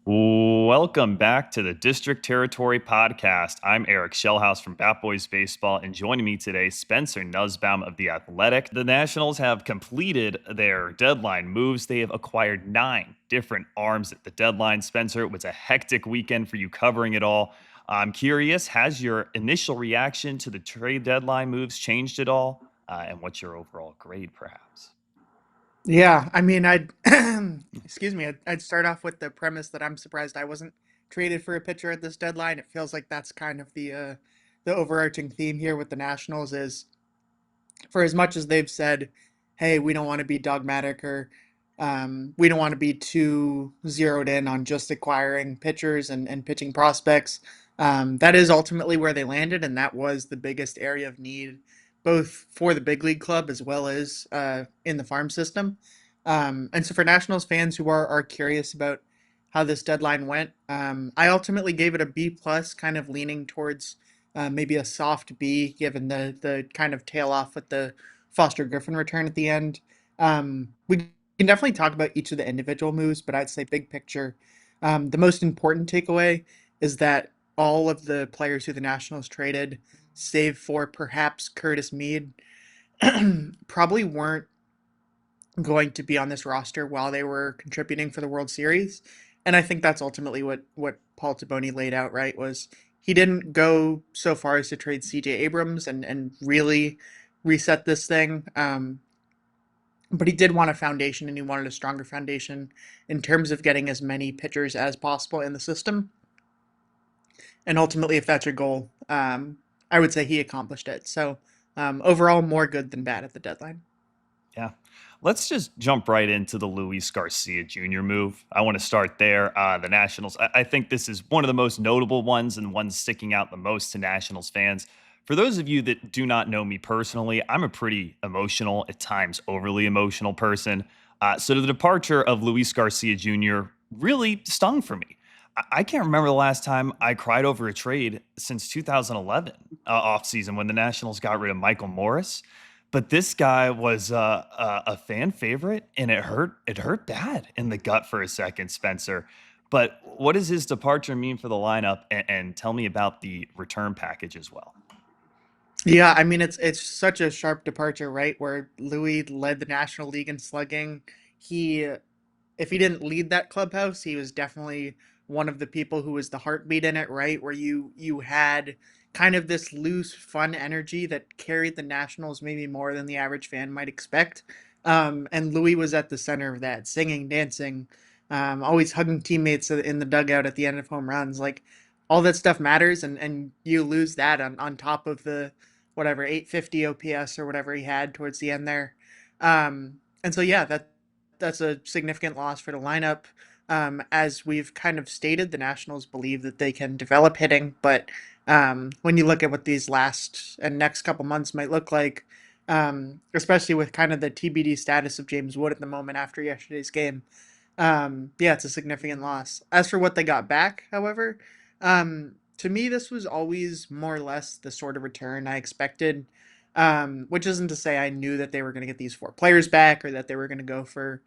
Welcome back to the District Territory Podcast. I'm Eric Shellhouse from Bat Boys Baseball, and joining me today, Spencer Nussbaum of The Athletic. The Nationals have completed their deadline moves. They have acquired 9 different arms at the deadline. Spencer, it was a hectic weekend for you covering it all. I'm curious, has your initial reaction to the trade deadline moves changed at all? And what's your overall grade, perhaps? Yeah, I mean, I'd excuse me, I'd start off with the premise that I'm surprised I wasn't traded for a pitcher at this deadline. It feels like that's kind of the overarching theme here with the Nationals is for as much as they've said, hey, we don't want to be dogmatic or we don't want to be too zeroed in on just acquiring pitchers and pitching prospects. That is ultimately where they landed, and that was the biggest area of need, both for the big league club as well as in the farm system. And so, for Nationals fans who are curious about how this deadline went, I ultimately gave it a B plus, kind of leaning towards maybe a soft B, given the kind of tail off with the Foster Griffin return at the end. We can definitely talk about each of the individual moves, but I'd say big picture, the most important takeaway is that all of the players who the Nationals traded, save for perhaps Curtis Mead, probably weren't going to be on this roster while they were contributing for the World Series. And I think that's ultimately what Paul Taboni laid out, right? Was he didn't go so far as to trade CJ Abrams and really reset this thing. But he did want a foundation and he wanted a stronger foundation in terms of getting as many pitchers as possible in the system. And ultimately, if that's your goal, I would say he accomplished it. So overall, more good than bad at the deadline. Yeah. Let's just jump right into the Luis Garcia Jr. move. I want to start there. The Nationals, I think this is one of the most notable ones and one sticking out the most to Nationals fans. For those of you that do not know me personally, I'm a pretty emotional, at times overly emotional person. So the departure of Luis Garcia Jr. really stung for me. I can't remember the last time I cried over a trade since 2011 offseason when the Nationals got rid of Michael Morris. But this guy was a fan favorite, and it hurt. It hurt bad in the gut for a second, Spencer. But what does his departure mean for the lineup? And tell me about the return package as well. Yeah, I mean it's such a sharp departure, right? Where Louis led the National League in slugging. He if he didn't lead that clubhouse, he was definitely one of the people who was the heartbeat in it, right? Where you had kind of this loose, fun energy that carried the Nationals maybe more than the average fan might expect. And Louis was at the center of that, singing, dancing, always hugging teammates in the dugout at the end of home runs. Like all that stuff matters, and you lose that on top of the whatever 850 OPS or whatever he had towards the end there. And so yeah, that's a significant loss for the lineup. As we've kind of stated, the Nationals believe that they can develop hitting, but when you look at what these last and next couple months might look like, especially with kind of the TBD status of James Wood at the moment after yesterday's game, yeah, it's a significant loss. As for what they got back, however, to me, this was always more or less the sort of return I expected. Which isn't to say I knew that they were going to get these 4 players back or that they were going to go for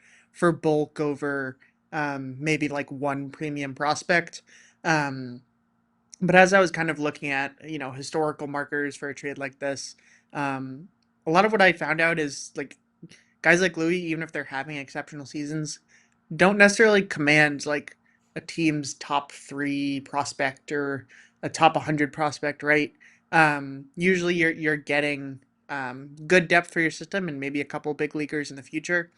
bulk over maybe like one premium prospect. Um, but as I was kind of looking at historical markers for a trade like this, um, a lot of what I found out is like guys like Louis, even if they're having exceptional seasons, don't necessarily command like a team's top 3 prospect or a top 100 prospect, right? Usually you're getting good depth for your system and maybe a couple big leaguers in the future.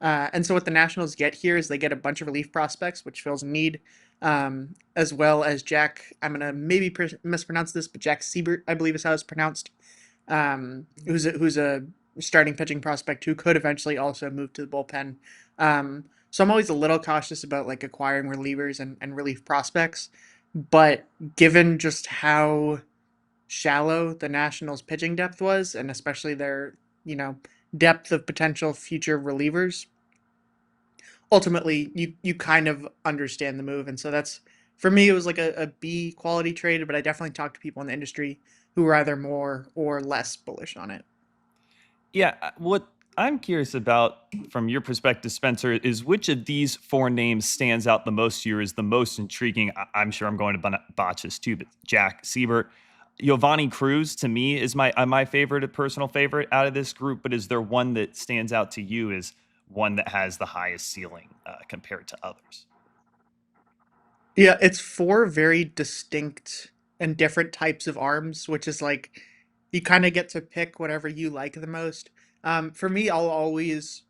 And so what the Nationals get here is they get a bunch of relief prospects, which fills a need, as well as Jack. I'm gonna maybe mispronounce this, but Jack Siebert, I believe is how it's pronounced. Who's a starting pitching prospect who could eventually also move to the bullpen. So I'm always a little cautious about like acquiring relievers and relief prospects, but given just how shallow the Nationals pitching depth was, and especially their you know depth of potential future relievers, ultimately you kind of understand the move, and so that's for me it was like a B quality trade, but I definitely talked to people in the industry who were either more or less bullish on it. Yeah, what I'm curious about, from your perspective, Spencer, is which of these four names stands out the most to you, is the most intriguing? I'm sure I'm going to botch this too, but Jack Siebert, Giovanni Cruz, to me, is my favorite, personal favorite out of this group. But is there one that stands out to you as one that has the highest ceiling compared to others? Yeah, it's four very distinct and different types of arms, which is like you kind of get to pick whatever you like the most. For me, I'll always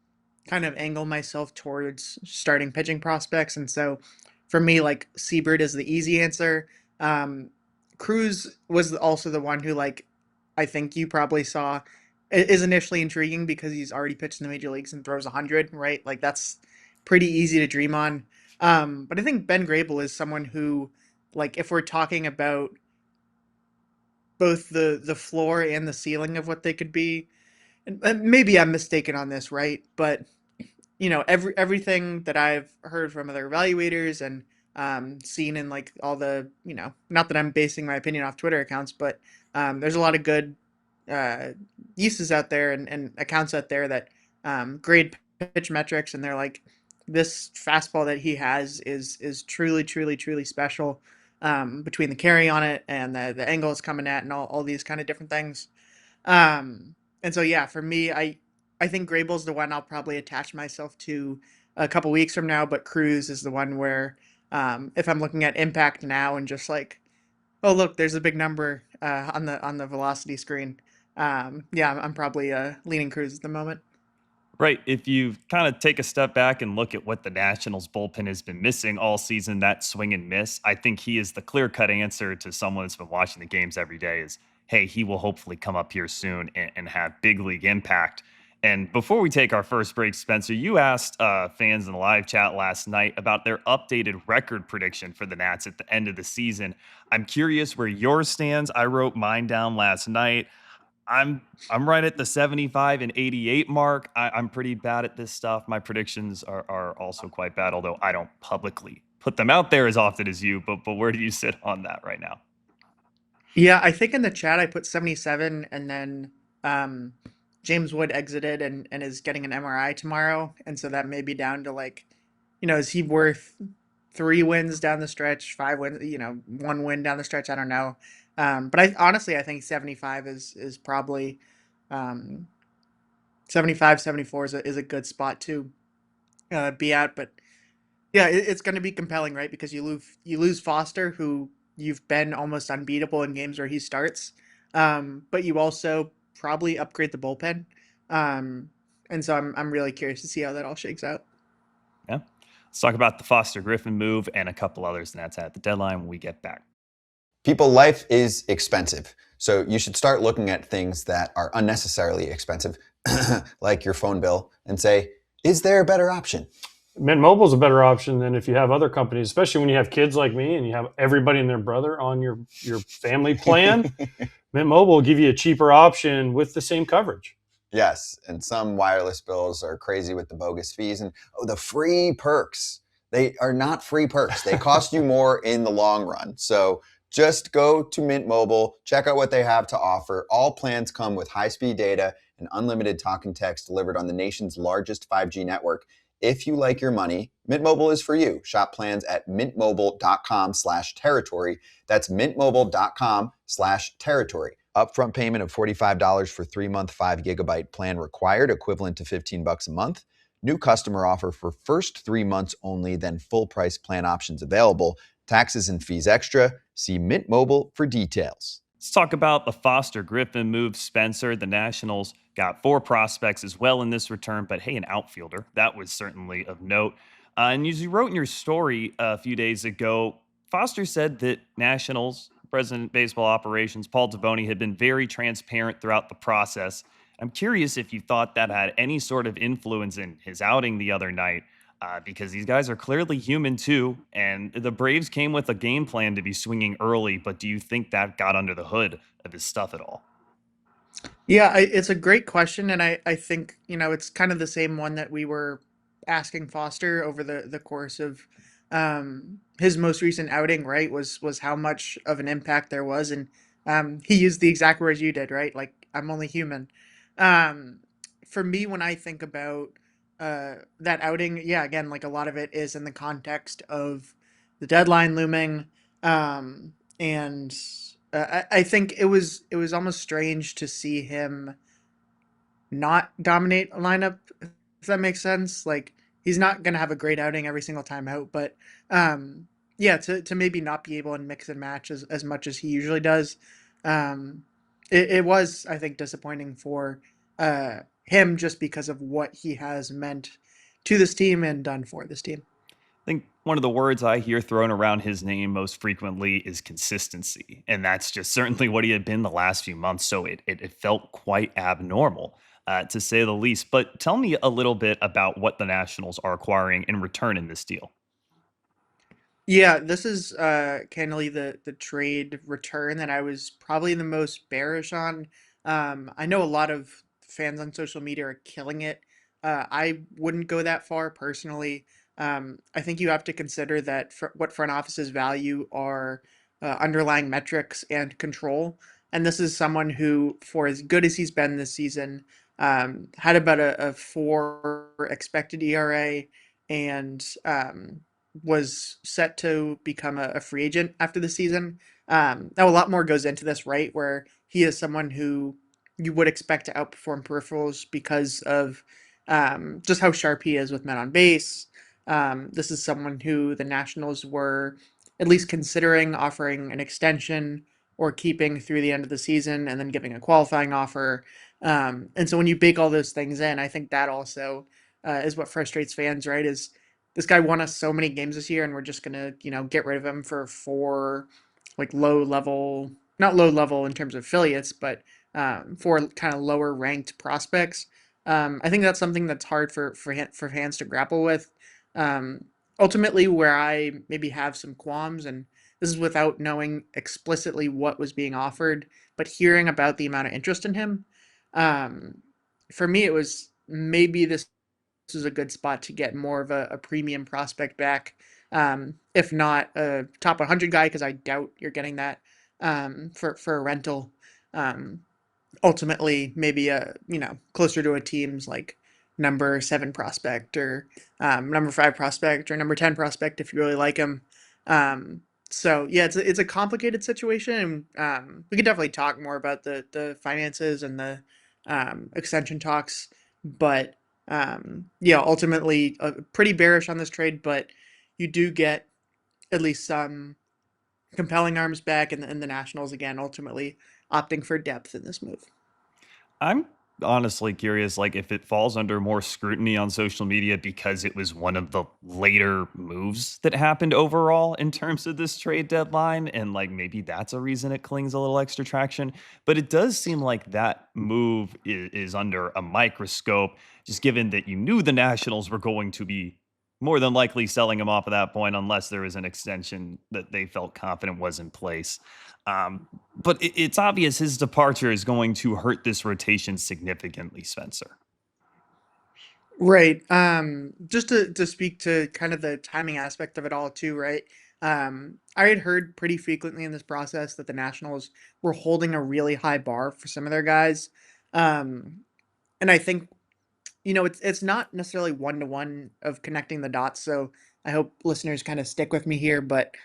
kind of angle myself towards starting pitching prospects, and so for me, like Siebert is the easy answer. Um, Cruz was also the one who, like, I think you probably saw, is initially intriguing because he's already pitched in the major leagues and throws 100, right? Like that's pretty easy to dream on. But I think Ben Grable is someone who, like, if we're talking about both the floor and the ceiling of what they could be, and maybe I'm mistaken on this, right? But everything that I've heard from other evaluators and seen in like all the, not that I'm basing my opinion off Twitter accounts, but there's a lot of good uh, uses out there and accounts out there that grade pitch metrics, and they're like, this fastball that he has is truly, truly, truly special, between the carry on it and the angle it's coming at and all these kind of different things. And so yeah, for me, I think Grable's the one I'll probably attach myself to a couple weeks from now, but Cruz is the one where, if I'm looking at impact now and just like, oh look, there's a big number on the velocity screen. Yeah, I'm probably leaning Cruz at the moment. Right. If you kind of take a step back and look at what the Nationals bullpen has been missing all season, that swing and miss, I think he is the clear cut answer to someone that's been watching the games every day is, hey, he will hopefully come up here soon and have big league impact. And before we take our first break, Spencer, you asked fans in the live chat last night about their updated record prediction for the Nats at the end of the season. I'm curious where yours stands. I wrote mine down last night. I'm right at the 75 and 88 mark. I'm pretty bad at this stuff. My predictions are also quite bad, although I don't publicly put them out there as often as you. But where do you sit on that right now? Yeah, I think in the chat I put 77, and then um, James Wood exited and is getting an MRI tomorrow, and so that may be down to like, is he worth 3 wins down the stretch, 5 wins, 1 win down the stretch? I don't know. But I honestly I think 75 is probably, um, 75, 74 is a good spot to be at. But yeah, it's going to be compelling, right? Because you lose Foster, who you've been almost unbeatable in games where he starts, but you also probably upgrade the bullpen, um, and so I'm really curious to see how that all shakes out. Yeah. Let's talk about the Foster Griffin move and a couple others, and that's at the deadline when we get back. People, life is expensive. So you should start looking at things that are unnecessarily expensive, like your phone bill, and say, is there a better option? Mint Mobile is a better option than if you have other companies, especially when you have kids like me and you have everybody and their brother on your family plan. Mint Mobile will give you a cheaper option with the same coverage. Yes, and some wireless bills are crazy with the bogus fees and the free perks. They are not free perks. They cost you more in the long run. So just go to Mint Mobile, check out what they have to offer. All plans come with high-speed data and unlimited talk and text delivered on the nation's largest 5G network. If you like your money, Mint Mobile is for you. Shop plans at mintmobile.com/territory. That's mintmobile.com/territory. Upfront payment of $45 for 3-month 5 GB plan required, equivalent to $15 a month. New customer offer for first 3 months only, then full price plan options available. Taxes and fees extra. See Mint Mobile for details. Let's talk about the Foster Griffin move, Spencer. The Nationals got four prospects as well in this return, but hey, an outfielder. That was certainly of note. And as you wrote in your story a few days ago, Foster said that Nationals President of Baseball Operations, Paul Taboni, had been very transparent throughout the process. I'm curious if you thought that had any sort of influence in his outing the other night, because these guys are clearly human too. And the Braves came with a game plan to be swinging early, but do you think that got under the hood of his stuff at all? Yeah, it's a great question, and I think it's kind of the same one that we were asking Foster over the course of his most recent outing. Right, was how much of an impact there was, and he used the exact words you did. Right, like, I'm only human. Um, for me, when I think about that outing, yeah, again, like a lot of it is in the context of the deadline looming, and I think it was almost strange to see him not dominate a lineup, if that makes sense. Like he's not gonna have a great outing every single time out, but yeah, to maybe not be able to mix and match as much as he usually does, um, it was I think disappointing for him just because of what he has meant to this team and done for this team. I think one of the words I hear thrown around his name most frequently is consistency. And that's just certainly what he had been the last few months. So it felt quite abnormal, to say the least. But tell me a little bit about what the Nationals are acquiring in return in this deal. Yeah, this is candidly the trade return that I was probably the most bearish on. I know a lot of fans on social media are killing it. I wouldn't go that far personally. I think you have to consider that what front offices value are underlying metrics and control. And this is someone who, for as good as he's been this season, had about a 4 expected ERA and was set to become a free agent after the season. Now, a lot more goes into this, right? Where he is someone who you would expect to outperform peripherals because of just how sharp he is with men on base. This is someone who the Nationals were at least considering offering an extension or keeping through the end of the season and then giving a qualifying offer. And so when you bake all those things in, I think that also is what frustrates fans, right? Is this guy won us so many games this year, and we're just gonna, get rid of him for 4, like low level, not low level in terms of affiliates, but 4 kind of lower ranked prospects. I think that's something that's hard for fans to grapple with. Um, Ultimately, where I maybe have some qualms, and this is without knowing explicitly what was being offered, but hearing about the amount of interest in him. Um, for me, it was maybe this is a good spot to get more of a premium prospect back. If not a top 100 guy, because I doubt you're getting that for a rental. Um, Ultimately, maybe closer to a team's like number 7 prospect or number 5 prospect or number 10 prospect if you really like him. So yeah, it's a complicated situation. And, we could definitely talk more about the finances and the extension talks, but yeah, ultimately pretty bearish on this trade, but you do get at least some compelling arms back, and the Nationals again ultimately opting for depth in this move. I'm honestly curious, like if it falls under more scrutiny on social media because it was one of the later moves that happened overall in terms of this trade deadline, and like maybe that's a reason it clings a little extra traction. But it does seem like that move is under a microscope, just given that you knew the Nationals were going to be more than likely selling him off at that point, unless there was an extension that they felt confident was in place. But it's obvious his departure is going to hurt this rotation significantly, Spencer. Right. Just to speak to kind of the timing aspect of it all too, right? I had heard pretty frequently in this process that the Nationals were holding a really high bar for some of their guys. Um, and I think it's not necessarily one to one of connecting the dots. So I hope listeners kind of stick with me here. But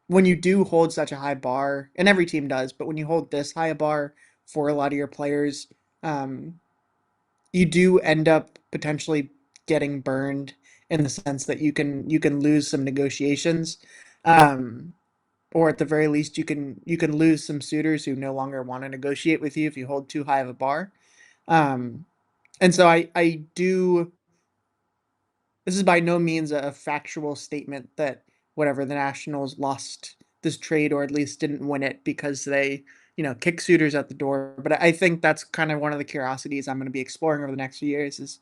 when you do hold such a high bar, and every team does, but when you hold this high a bar for a lot of your players, um, you do end up potentially getting burned in the sense that you can lose some negotiations. Um, or at the very least you can lose some suitors who no longer want to negotiate with you if you hold too high of a bar. Um, and so I do. This is by no means a factual statement that whatever the Nationals lost this trade or at least didn't win it because they kick suitors at the door. But I think that's kind of one of the curiosities I'm going to be exploring over the next few years is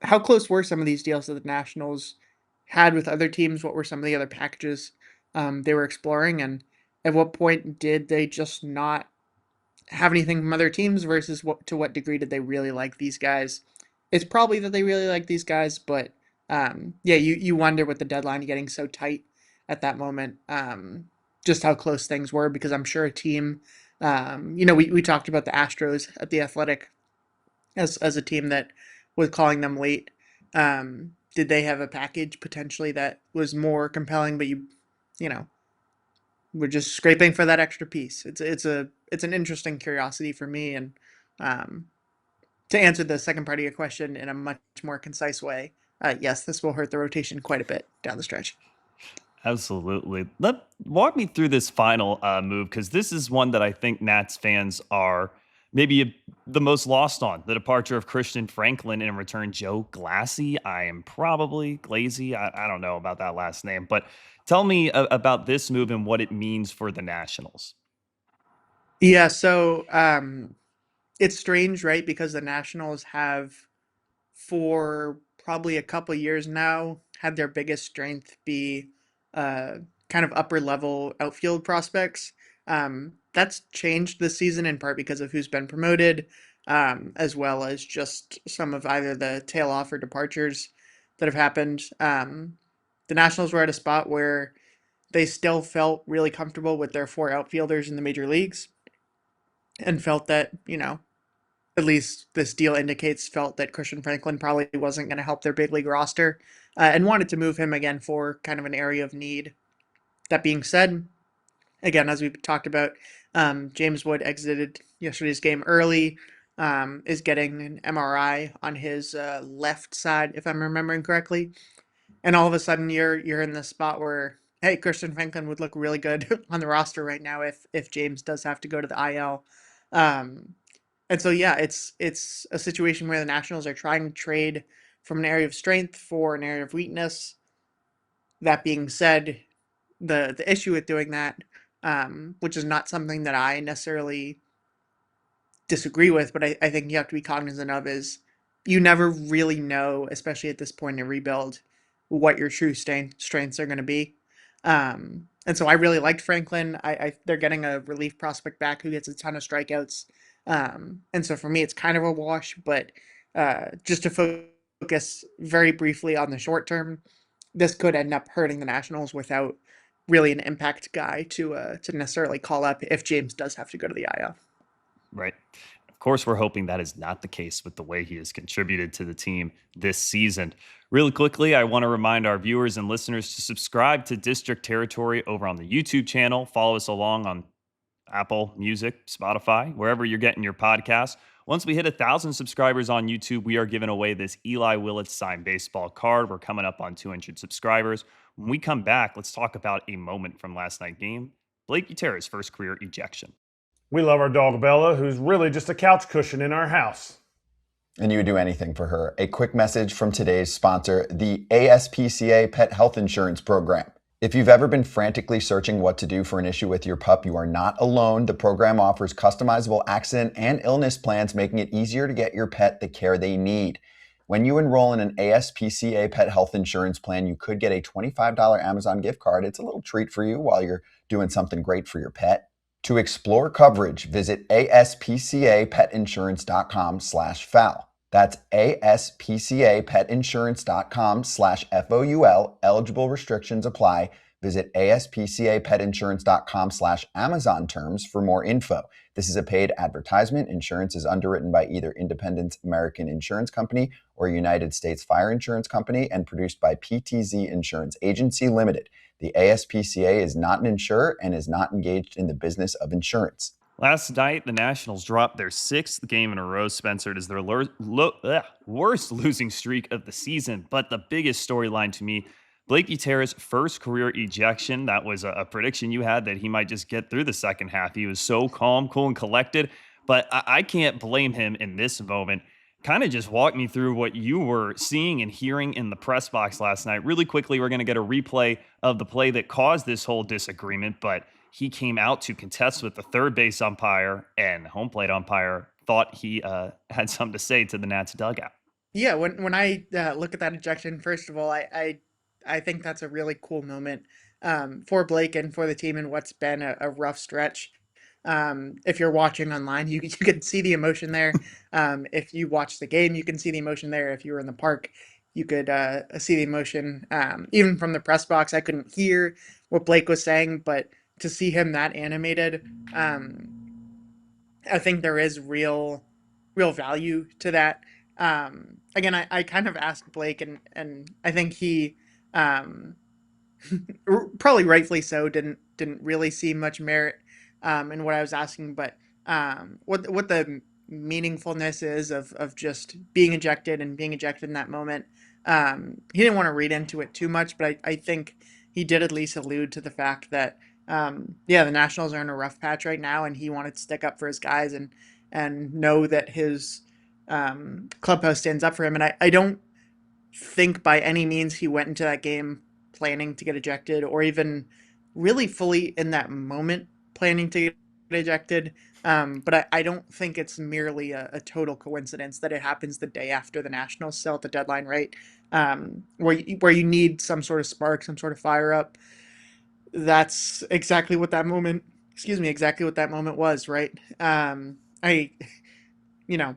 how close were some of these deals that the Nationals had with other teams? What were some of the other packages they were exploring, and at what point did they just not have anything from other teams versus what degree did they really like these guys? It's probably that they really like these guys, but yeah, you wonder with the deadline getting so tight at that moment, just how close things were because I'm sure a team, we talked about the Astros at the Athletic as a team that was calling them late. Did they have a package potentially that was more compelling, but you know, we're just scraping for that extra piece? It's an interesting curiosity for me, and um, to answer the second part of your question in a much more concise way, yes, this will hurt the rotation quite a bit down the stretch. Absolutely. Walk me through this final move, because this is one that I think Nats fans are maybe the most lost on. The departure of Christian Franklin and in return Joe Glassy. I am probably Glazy. I don't know about that last name, but tell me about this move and what it means for the Nationals. Yeah, so it's strange, right? Because the Nationals have, for probably a couple years now, had their biggest strength be uh, kind of upper level outfield prospects. That's changed this season in part because of who's been promoted, as well as just some of either the tail off or departures that have happened. The Nationals were at a spot where they still felt really comfortable with their four outfielders in the major leagues and felt that, at least this deal indicates, felt that Christian Franklin probably wasn't going to help their big league roster, and wanted to move him again for kind of an area of need. That being said, again, as we've talked about, James Wood exited yesterday's game early, is getting an MRI on his left side, if I'm remembering correctly. And all of a sudden, you're in the spot where, hey, Christian Franklin would look really good on the roster right now if James does have to go to the IL. Um, and so yeah, it's a situation where the Nationals are trying to trade from an area of strength for an area of weakness. That being said, the issue with doing that, which is not something that I necessarily disagree with, but I think you have to be cognizant of, is you never really know, especially at this point in rebuild, what your true strengths are going to be. And so I really liked Franklin. They're getting a relief prospect back who gets a ton of strikeouts. And so for me, it's kind of a wash. But just to focus very briefly on the short term, this could end up hurting the Nationals without really an impact guy to necessarily call up if James does have to go to the IL. Right. Of course, we're hoping that is not the case with the way he has contributed to the team this season. Really quickly, I want to remind our viewers and listeners to subscribe to District Territory over on the YouTube channel. Follow us along on Apple Music, Spotify, wherever you're getting your podcasts. Once we hit 1,000 subscribers on YouTube, we are giving away this Eli Willits signed baseball card. We're coming up on 200 subscribers. When we come back, let's talk about a moment from last night's game. Blake Butera's first career ejection. We love our dog Bella, who's really just a couch cushion in our house. And you would do anything for her. A quick message from today's sponsor, the ASPCA Pet Health Insurance Program. If you've ever been frantically searching what to do for an issue with your pup, you are not alone. The program offers customizable accident and illness plans, making it easier to get your pet the care they need. When you enroll in an ASPCA Pet Health Insurance plan, you could get a $25 Amazon gift card. It's a little treat for you while you're doing something great for your pet. To explore coverage, visit aspcapetinsurance.com/FOUL. That's aspcapetinsurance.com/FOUL. Eligible restrictions apply. Visit aspcapetinsurance.com/Amazon terms for more info. This is a paid advertisement. Insurance is underwritten by either Independent American Insurance Company or United States Fire Insurance Company and produced by PTZ Insurance Agency Limited. The ASPCA is not an insurer and is not engaged in the business of insurance. Last night, the Nationals dropped their sixth game in a row, Spencer. It is their worst losing streak of the season. But the biggest storyline to me, Blake Butera's first career ejection. That was a prediction you had that he might just get through the second half. He was so calm, cool, and collected. But I can't blame him in this moment. Kind of just walk me through what you were seeing and hearing in the press box last night. Really quickly, we're going to get a replay of the play that caused this whole disagreement, but he came out to contest with the third base umpire, and home plate umpire thought he had something to say to the Nats dugout. Yeah, when I look at that ejection, first of all, I think that's a really cool moment for Blake and for the team in what's been a rough stretch. If you're watching online, you can see the emotion there. If you watch the game, you can see the emotion there. If you were in the park, you could see the emotion. Even from the press box, I couldn't hear what Blake was saying, but to see him that animated, I think there is real real value to that. Again, I kind of asked Blake, and I think he um, probably rightfully so didn't really see much merit in what I was asking, but what the meaningfulness is of just being ejected and being ejected in that moment. He didn't want to read into it too much, but I think he did at least allude to the fact that yeah, the Nationals are in a rough patch right now, and he wanted to stick up for his guys and know that his clubhouse stands up for him. And I don't think by any means he went into that game planning to get ejected, or even really fully in that moment planning to get ejected. But I don't think it's merely a total coincidence that it happens the day after the Nationals sell at the deadline, right? Where you need some sort of spark, some sort of fire up. That's exactly what that moment. Excuse me, exactly what that moment was, right? I, you know,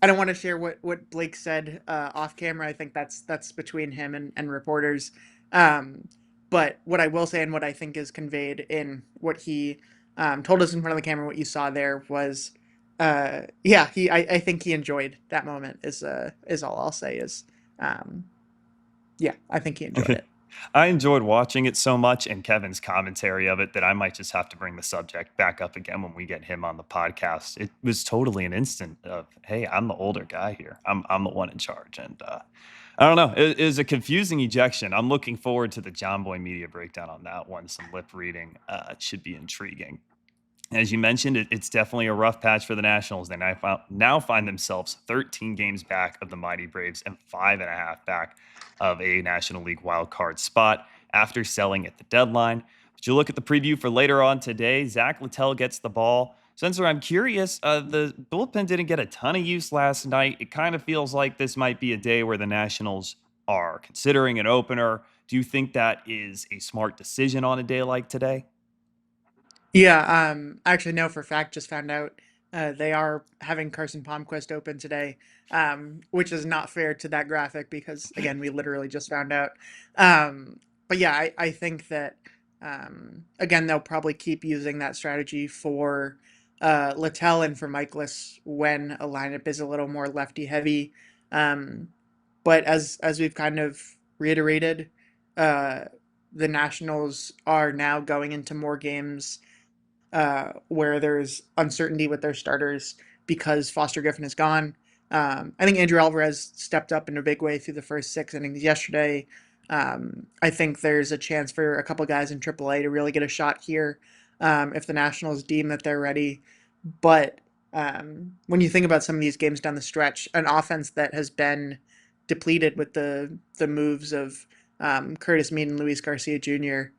I don't want to share what Blake said off camera. I think that's between him and reporters. Um, but what I will say, and what I think is conveyed in what he told us in front of the camera, what you saw there was, yeah, I think he enjoyed that moment. Is all I'll say. Is um, yeah, I think he enjoyed it. I enjoyed watching it so much and Kevin's commentary of it that I might just have to bring the subject back up again when we get him on the podcast. It was totally an instant of, hey, I'm the older guy here. I'm the one in charge. And I don't know. It is a confusing ejection. I'm looking forward to the John Boy media breakdown on that one. Some lip reading. It should be intriguing. As you mentioned, it's definitely a rough patch for the Nationals. They now find themselves 13 games back of the mighty Braves and 5.5 back of a National League wild card spot after selling at the deadline. But you look at the preview for later on today, Zach Littell gets the ball. Spencer, I'm curious, the bullpen didn't get a ton of use last night. It kind of feels like this might be a day where the Nationals are considering an opener. Do you think that is a smart decision on a day like today? Yeah, actually, no, for a fact, just found out they are having Carson Palmquist open today, which is not fair to that graphic because, again, we literally just found out. But yeah, I think that, again, they'll probably keep using that strategy for Littell and for Michaelis when a lineup is a little more lefty heavy. Um, but as we've kind of reiterated, uh, the Nationals are now going into more games where there's uncertainty with their starters because Foster Griffin is gone. I think Andrew Alvarez stepped up in a big way through the first 6 innings yesterday. I think there's a chance for a couple guys in AAA to really get a shot here if the Nationals deem that they're ready. But when you think about some of these games down the stretch, an offense that has been depleted with the moves of Curtis Mead and Luis Garcia Jr.,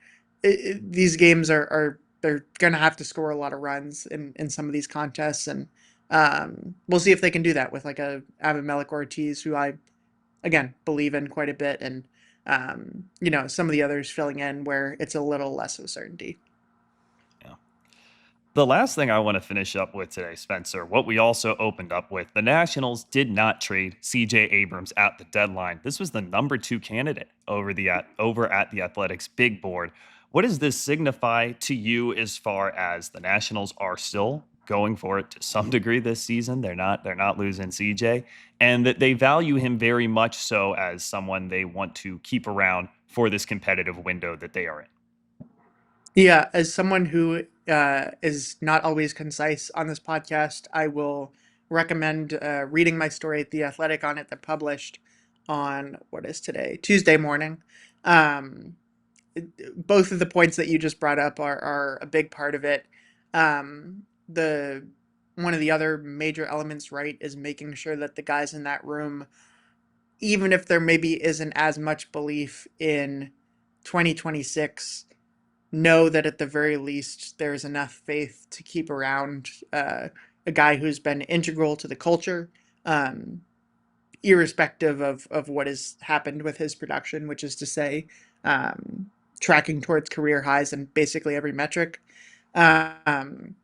these games are they're going to have to score a lot of runs in some of these contests, and we'll see if they can do that with like a Abimelec Ortiz, who I again believe in quite a bit, and some of the others filling in where it's a little less of a certainty. The last thing I want to finish up with today, Spencer, what we also opened up with, the Nationals did not trade CJ Abrams at the deadline. This was the number 2 candidate over at the Athletics big board. What does this signify to you as far as the Nationals are still going for it to some degree this season? They're not losing CJ, and that they value him very much so as someone they want to keep around for this competitive window that they are in. Yeah, as someone who is not always concise on this podcast, I will recommend reading my story at The Athletic on it that published on what is today, Tuesday morning. Um, Both of the points that you just brought up are a big part of it. The one of the other major elements, right, is making sure that the guys in that room, even if there maybe isn't as much belief in 2026, know that at the very least there's enough faith to keep around a guy who's been integral to the culture, um, irrespective of what has happened with his production, which is to say, tracking towards career highs in basically every metric. Um,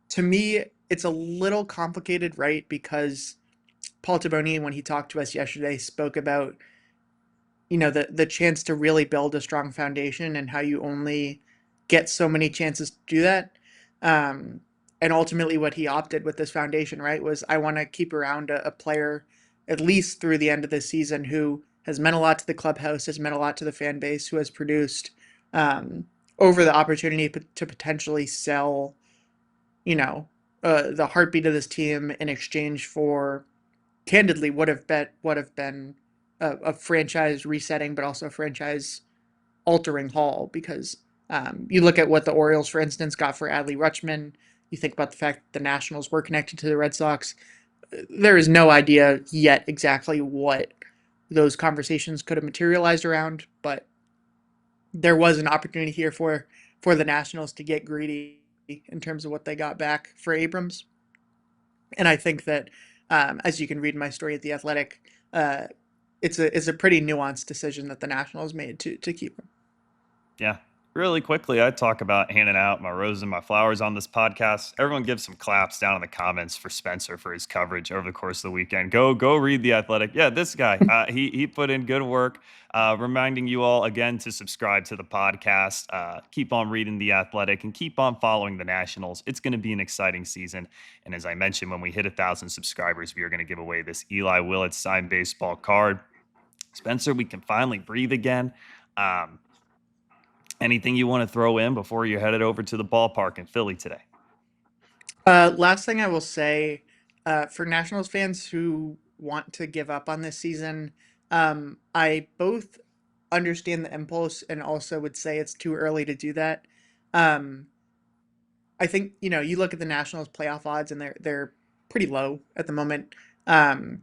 to me, it's a little complicated, right? Because Paul Taboni, when he talked to us yesterday, spoke about the chance to really build a strong foundation and how you only get so many chances to do that. Um, and ultimately what he opted with this foundation, right, was I want to keep around a player at least through the end of this season who has meant a lot to the clubhouse, has meant a lot to the fan base, who has produced um, over the opportunity to potentially sell, you know, the heartbeat of this team in exchange for, candidly, would have been a franchise resetting, but also a franchise altering haul. Because you look at what the Orioles, for instance, got for Adley Rutschman. You think about the fact that the Nationals were connected to the Red Sox. There is no idea yet exactly what those conversations could have materialized around, but there was an opportunity here for the Nationals to get greedy in terms of what they got back for Abrams. And I think that, as you can read in my story at the Athletic, it's a pretty nuanced decision that the Nationals made to keep him. Yeah. Really quickly, I talk about handing out my roses and my flowers on this podcast. Everyone give some claps down in the comments for Spencer for his coverage over the course of the weekend. Go read The Athletic. Yeah, this guy, he put in good work. Reminding you all again to subscribe to the podcast. Keep on reading The Athletic and keep on following the Nationals. It's going to be an exciting season. And as I mentioned, when we hit 1,000 subscribers, we are going to give away this Eli Willett signed baseball card. Spencer, we can finally breathe again. Anything you want to throw in before you're headed over to the ballpark in Philly today? Last thing I will say, for Nationals fans who want to give up on this season, I both understand the impulse and also would say it's too early to do that. Um, I think, you look at the Nationals playoff odds and they're pretty low at the moment. Um,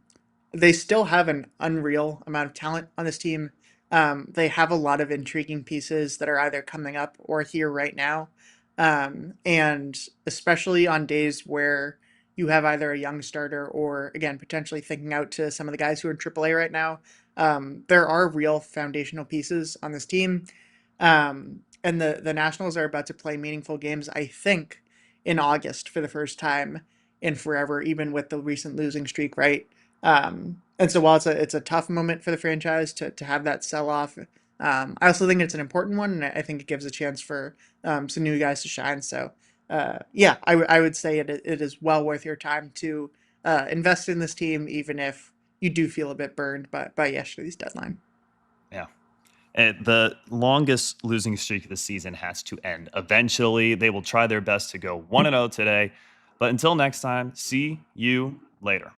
they still have an unreal amount of talent on this team. They have a lot of intriguing pieces that are either coming up or here right now. And especially on days where you have either a young starter or, again, potentially thinking out to some of the guys who are in AAA right now, there are real foundational pieces on this team. And the Nationals are about to play meaningful games, I think, in August for the first time in forever, even with the recent losing streak, right? And so while it's a tough moment for the franchise to have that sell off, I also think it's an important one, and I think it gives a chance for some new guys to shine. So yeah, I would say it is well worth your time to invest in this team, even if you do feel a bit burned by yesterday's deadline. Yeah. And the longest losing streak of the season has to end. Eventually, they will try their best to go 1-0 today. But until next time, see you later.